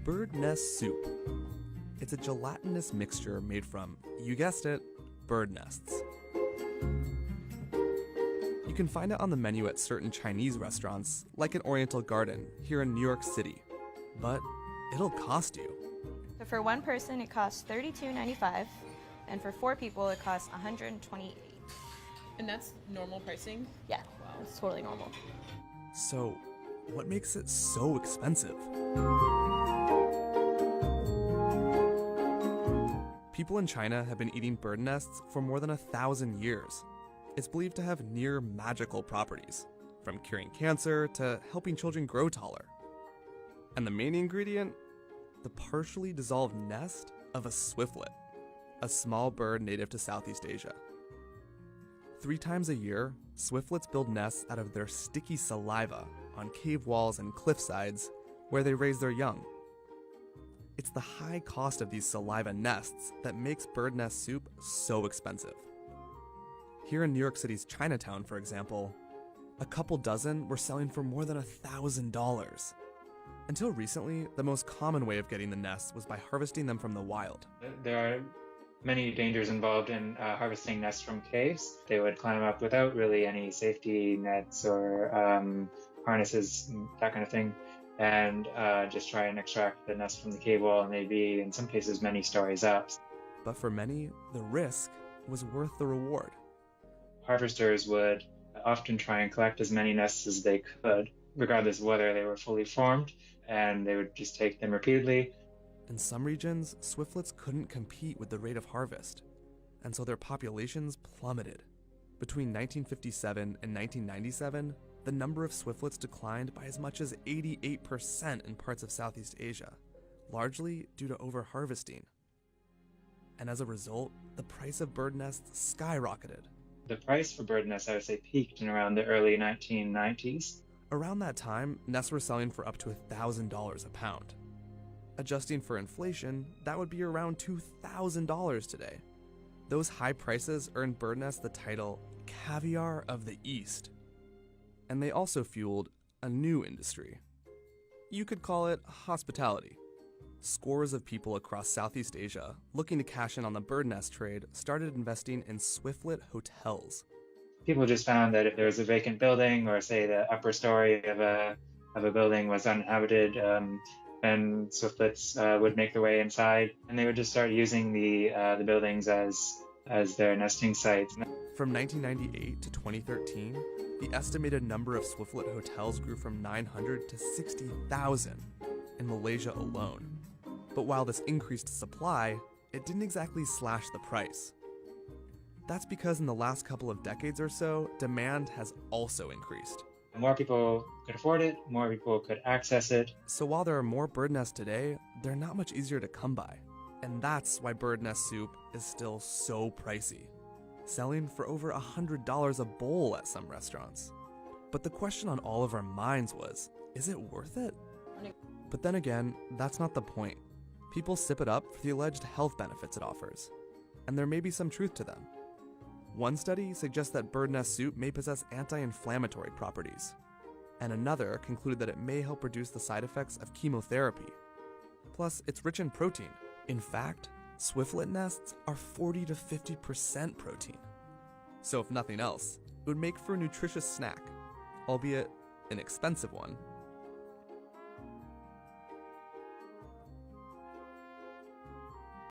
bird nest soup. It's a gelatinous mixture made from, you guessed it, bird nests. You can find it on the menu at certain Chinese restaurants, like an Oriental Garden here in New York City. But it'll cost you. So for one person, it costs $32.95, and for 4 people, it costs $128. And that's normal pricing? Yeah, Wow. it's totally normal. So, what makes it so expensive? People in China have been eating bird nests for more than 1,000 years. It's believed to have near magical properties, from curing cancer to helping children grow taller. And the main ingredient? The partially dissolved nest of a swiftlet, a small bird native to Southeast Asia. 3 times a year, swiftlets build nests out of their sticky saliva on cave walls and cliff sides where they raise their young. It's the high cost of these saliva nests that makes bird nest soup so expensive. Here in New York City's Chinatown, for example, a couple dozen were selling for more than $1,000. Until recently, the most common way of getting the nests was by harvesting them from the wild. There are many dangers involved in harvesting nests from caves. They would climb up without really any safety nets or harnesses, that kind of thing, and just try and extract the nest from the cave wall, and they'd be, in some cases, many stories up. But for many, the risk was worth the reward. Harvesters would often try and collect as many nests as they could, regardless of whether they were fully formed, and they would just take them repeatedly. In some regions, swiftlets couldn't compete with the rate of harvest, and so their populations plummeted. Between 1957 and 1997, the number of swiftlets declined by as much as 88% in parts of Southeast Asia, largely due to overharvesting. And as a result, the price of bird nests skyrocketed. The price for bird nests, I would say, peaked in around the early 1990s. Around that time, nests were selling for up to $1,000 a pound. Adjusting for inflation, that would be around $2,000 today. Those high prices earned bird nests the title Caviar of the East. And they also fueled a new industry. You could call it hospitality. Scores of people across Southeast Asia, looking to cash in on the bird nest trade, started investing in swiftlet hotels. People just found that if there was a vacant building, or say the upper story of a building was uninhabited, and swiftlets would make their way inside, and they would just start using the buildings as their nesting sites. From 1998 to 2013, the estimated number of swiftlet hotels grew from 900 to 60,000 in Malaysia alone. But while this increased supply, it didn't exactly slash the price. That's because in the last couple of decades or so, demand has also increased. More people could afford it, more people could access it. So while there are more bird nests today, they're not much easier to come by. And that's why bird nest soup is still so pricey, selling for over $100 a bowl at some restaurants. But the question on all of our minds was, is it worth it? But then again, that's not the point. People sip it up for the alleged health benefits it offers. And there may be some truth to them. One study suggests that bird nest soup may possess anti-inflammatory properties, and another concluded that it may help reduce the side effects of chemotherapy. Plus, it's rich in protein. In fact, swiftlet nests are 40 to 50% protein. So if nothing else, it would make for a nutritious snack, albeit an expensive one